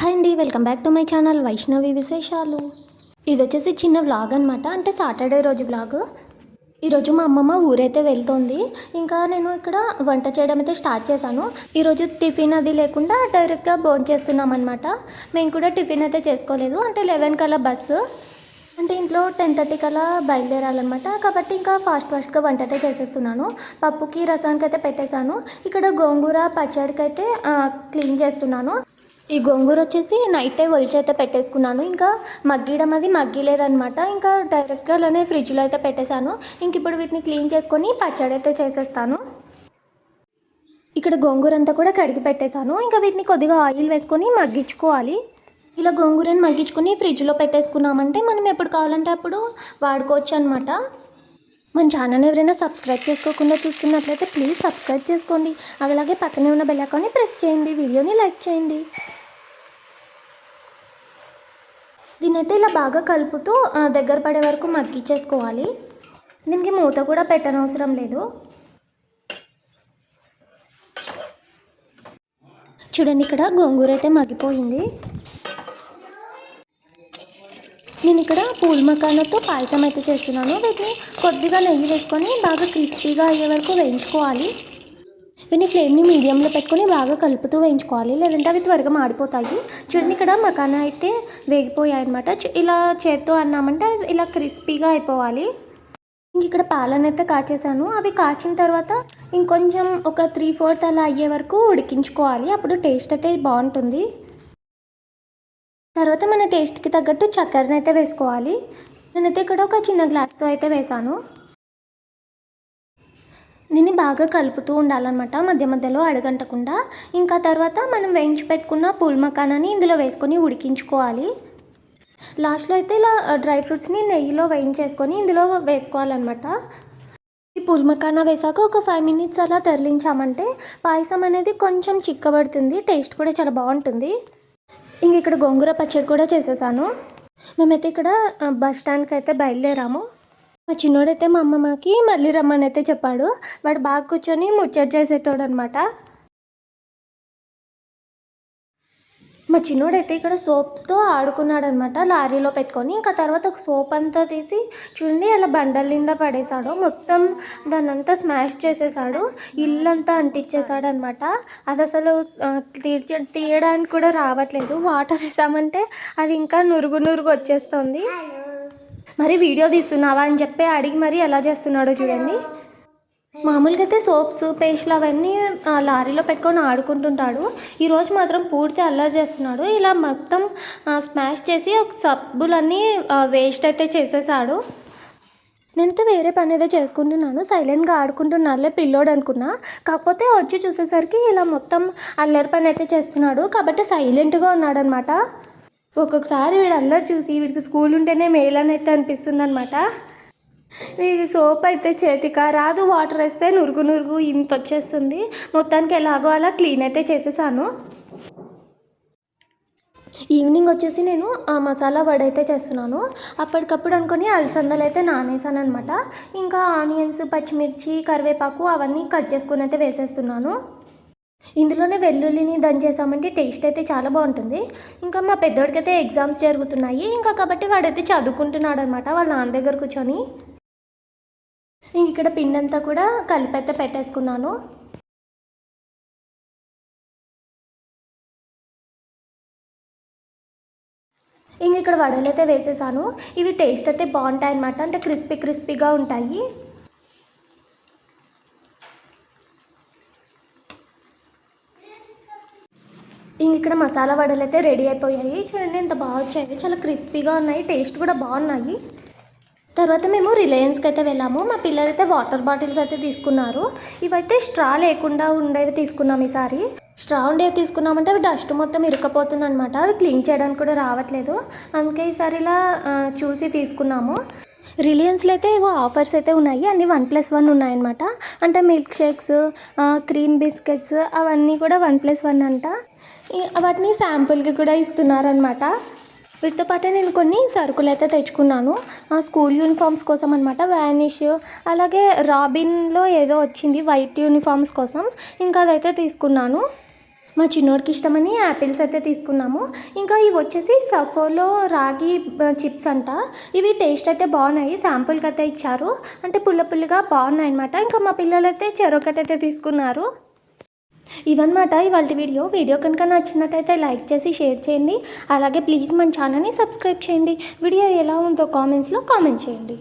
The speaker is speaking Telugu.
హాయ్ అండి, welcome back to my channel Vaishnavi విశేషాలు. ఇది వచ్చేసి చిన్న వ్లాగ్ అనమాట, అంటే సాటర్డే రోజు వ్లాగ్. ఈరోజు మా అమ్మమ్మ ఊరైతే వెళ్తుంది. ఇంకా నేను ఇక్కడ వంట చేయడం అయితే స్టార్ట్ చేశాను. ఈరోజు టిఫిన్ అది లేకుండా డైరెక్ట్గా భోంచేస్తున్నాం అనమాట. మేము కూడా టిఫిన్ అయితే చేసుకోలేదు, అంటే 11 కల్లా బస్సు, అంటే ఇంట్లో 10:30 కల్లా బయలుదేరాలన్నమాట. కాబట్టి ఇంకా ఫాస్ట్గా వంట అయితే చేసేస్తున్నాను. పప్పుకి రసానికి అయితే పెట్టేశాను. ఇక్కడ గోంగూర పచ్చడికి అయితే క్లీన్ చేస్తున్నాను. ఈ గోంగూర వచ్చేసి నైట్ ఒలిచి అయితే పెట్టేసుకున్నాను. ఇంకా మగ్గడం అది మగ్గిలేదనమాట. ఇంకా డైరెక్ట్గా అలానే ఫ్రిడ్జ్లో అయితే పెట్టేశాను. ఇంక ఇప్పుడు వీటిని క్లీన్ చేసుకొని పచ్చడి అయితే చేసేస్తాను. ఇక్కడ గోంగూర అంతా కూడా కడిగి పెట్టేశాను. ఇంకా వీటిని కొద్దిగా ఆయిల్ వేసుకొని మగ్గించుకోవాలి. ఇలా గోంగూరని మగ్గించుకొని ఫ్రిడ్జ్లో పెట్టేసుకున్నామంటే మనం ఎప్పుడు కావాలంటే అప్పుడు వాడుకోవచ్చు అనమాట. మన ఛానల్ ఎవరైనా సబ్స్క్రైబ్ చేసుకోకుండా చూస్తున్నట్లయితే ప్లీజ్ సబ్స్క్రైబ్ చేసుకోండి. అలాగే పక్కనే ఉన్న బెల్ ఐకాన్ని ప్రెస్ చేయండి, వీడియోని లైక్ చేయండి. దీన్నైతే ఇలా బాగా కలుపుతూ దగ్గర పడే వరకు మగ్గించేసుకోవాలి. దీనికి మూత కూడా పెట్టనవసరం లేదు. చూడండి, ఇక్కడ గోంగూర అయితే మగ్గిపోయింది. నేను ఇక్కడ పూల్ మకానాతో పాయసం అయితే చేస్తున్నాను. వీటిని కొద్దిగా నెయ్యి వేసుకొని బాగా క్రిస్పీగా అయ్యే వరకు వేయించుకోవాలి. వీటిని ఫ్లేమ్ని మీడియంలో పెట్టుకొని బాగా కలుపుతూ వేయించుకోవాలి, లేదంటే అవి త్వరగా మాడిపోతాయి. చూడండి, ఇక్కడ మకానా అయితే వేగిపోయాయి అనమాట. ఇలా చేత్తో అన్నామంటే ఇలా క్రిస్పీగా అయిపోవాలి. ఇక్కడ పాలను అయితే కాచేసాను. అవి కాచిన తర్వాత ఇంకొంచెం ఒక 3/4 అలా అయ్యే వరకు ఉడికించుకోవాలి. అప్పుడు టేస్ట్ అయితే బాగుంటుంది. తర్వాత మన టేస్ట్కి తగ్గట్టు చక్కెరని అయితే వేసుకోవాలి. నేనైతే ఇక్కడ ఒక చిన్న గ్లాస్తో అయితే వేసాను. దీన్ని బాగా కలుపుతూ ఉండాలన్నమాట, మధ్య మధ్యలో అడగంటకుండా. ఇంకా తర్వాత మనం వేయించి పెట్టుకున్న పూల్ మకానాన్ని ఇందులో వేసుకొని ఉడికించుకోవాలి. లాస్ట్లో అయితే ఇలా డ్రై ఫ్రూట్స్ని నెయ్యిలో వేయించేసుకొని ఇందులో వేసుకోవాలన్నమాట. ఈ పూల్ మకానా వేసాక ఒక 5 minutes అలా తరలించామంటే పాయసం అనేది కొంచెం చిక్కబడుతుంది, టేస్ట్ కూడా చాలా బాగుంటుంది. ఇంక ఇక్కడ గోంగూర పచ్చడి కూడా చేసేసాను. మేమైతే ఇక్కడ బస్ స్టాండ్కి అయితే బయలుదేరాము. మా చిన్నోడైతే మా అమ్మమ్మకి మళ్ళీ రమ్మని అయితే చెప్పాడు. వాడు బాగా కూర్చొని ముచ్చట చేసేటోడు అనమాట. మా చిన్నోడైతే ఇక్కడ సోప్స్తో ఆడుకున్నాడు అనమాట, లారీలో పెట్టుకొని. ఇంకా తర్వాత ఒక సోప్ అంతా తీసి చూడండి అలా బండల నిండా పడేశాడు. మొత్తం దాన్నంతా స్మాష్ చేసేసాడు, ఇల్లంతా అంటించేసాడు అనమాట. అది అసలు తీయడానికి కూడా రావట్లేదు. వాటర్ వేసామంటే అది ఇంకా నురుగు వచ్చేస్తుంది. మరి వీడియో తీస్తున్నావా అని చెప్పి అడిగి మరి ఎలా చేస్తున్నాడో చూడండి. మామూలుగా అయితే సోప్స్ పేస్ట్లు అవన్నీ లారీలో పెట్టుకొని ఆడుకుంటుంటాడు. ఈరోజు మాత్రం పూర్తి అల్లరి చేస్తున్నాడు. ఇలా మొత్తం స్మాష్ చేసి ఒక సబ్బులన్నీ వేస్ట్ అయితే చేసేసాడు. నేనైతే వేరే పని ఏదో చేసుకుంటున్నాను, సైలెంట్గా ఆడుకుంటున్నానులే పిల్లోడు అనుకున్నా. కాకపోతే వచ్చి చూసేసరికి ఇలా మొత్తం అల్లరి పని అయితే చేస్తున్నాడు. కాబట్టి సైలెంట్గా ఉన్నాడనమాట. ఒక్కొక్కసారి వీడు అల్లరి చూసి వీడికి స్కూల్ ఉంటేనే మేలని అయితే అనిపిస్తుంది అనమాట. ఇది సోప్ అయితే చేతికా రాదు, వాటర్ వేస్తే నురుగు ఇంత వచ్చేస్తుంది. మొత్తానికి ఎలాగో అలా క్లీన్ అయితే చేసేసాను. ఈవినింగ్ వచ్చేసి నేను మసాలా వడ అయితే చేస్తున్నాను. అప్పటికప్పుడు అనుకొని అలసందలు అయితే నానేసాను అనమాట. ఇంకా ఆనియన్స్, పచ్చిమిర్చి, కరివేపాకు అవన్నీ కట్ చేసుకుని అయితే వేసేస్తున్నాను. ఇందులోనే వెల్లుల్లిని దంచేసామంటే టేస్ట్ అయితే చాలా బాగుంటుంది. ఇంకా మా పెద్దోడికి అయితే ఎగ్జామ్స్ జరుగుతున్నాయి, ఇంకా కాబట్టి వాడైతే చదువుకుంటున్నాడు అనమాట వాళ్ళ నాన్న దగ్గర కూర్చొని. ఇంక ఇక్కడ పిండి అంతా కూడా కలిపైతే పెట్టేసుకున్నాను. ఇంక ఇక్కడ వడలు అయితే వేసేసాను. ఇవి టేస్ట్ అయితే బాగుంటాయి అనమాట, అంటే క్రిస్పీగా ఉంటాయి. ఇక్కడ మసాలా వడలు అయితే రెడీ అయిపోయాయి. చూడండి ఎంత బాగా వచ్చాయి, చాలా క్రిస్పీగా ఉన్నాయి, టేస్ట్ కూడా బాగున్నాయి. తర్వాత మేము రిలయన్స్కి అయితే వెళ్ళాము. మా పిల్లలైతే వాటర్ బాటిల్స్ అయితే తీసుకున్నారు. ఇవైతే స్ట్రా లేకుండా ఉండేవి తీసుకున్నాం ఈసారి. స్ట్రా ఉండేవి తీసుకున్నామంటే అవి డస్ట్ మొత్తం ఇరుక్కపోతుంది అనమాట, అవి క్లీన్ చేయడానికి కూడా రావట్లేదు. అందుకే ఈసారి ఇలా చూసి తీసుకున్నాము. రిలయన్స్లో అయితే ఏవో ఆఫర్స్ అయితే ఉన్నాయి, అన్నీ 1+1 ఉన్నాయన్నమాట. అంటే మిల్క్ షేక్స్, క్రీమ్ బిస్కెట్స్ అవన్నీ కూడా 1+1 అంట. వాటిని శాంపుల్కి కూడా ఇస్తున్నారనమాట. వీటితో పాటే నేను కొన్ని సరుకులు అయితే తెచ్చుకున్నాను స్కూల్ యూనిఫామ్స్ కోసం అనమాట. వ్యానిష్, అలాగే రాబిన్లో ఏదో వచ్చింది వైట్ యూనిఫామ్స్ కోసం, ఇంకా అదైతే తీసుకున్నాను. మా చిన్నోడికి ఇష్టమని యాపిల్స్ అయితే తీసుకున్నాము. ఇంకా ఇవి వచ్చేసి సఫోలో రాగి చిప్స్ అంట. ఇవి టేస్ట్ అయితే బాగున్నాయి. శాంపుల్కి అయితే ఇచ్చారు. అంటే పుల్ల పుల్లగా బాగున్నాయి అనమాట. ఇంకా మా పిల్లలు అయితే చెరొకటైతే తీసుకున్నారు. ఇదనమాట ఇవాళ వీడియో కనుక నచ్చినట్టయితే లైక్ చేసి షేర్ చేయండి. అలాగే ప్లీజ్ మన ఛానల్ని సబ్స్క్రైబ్ చేయండి. వీడియో ఎలా ఉందో కామెంట్స్లో కామెంట్ చేయండి.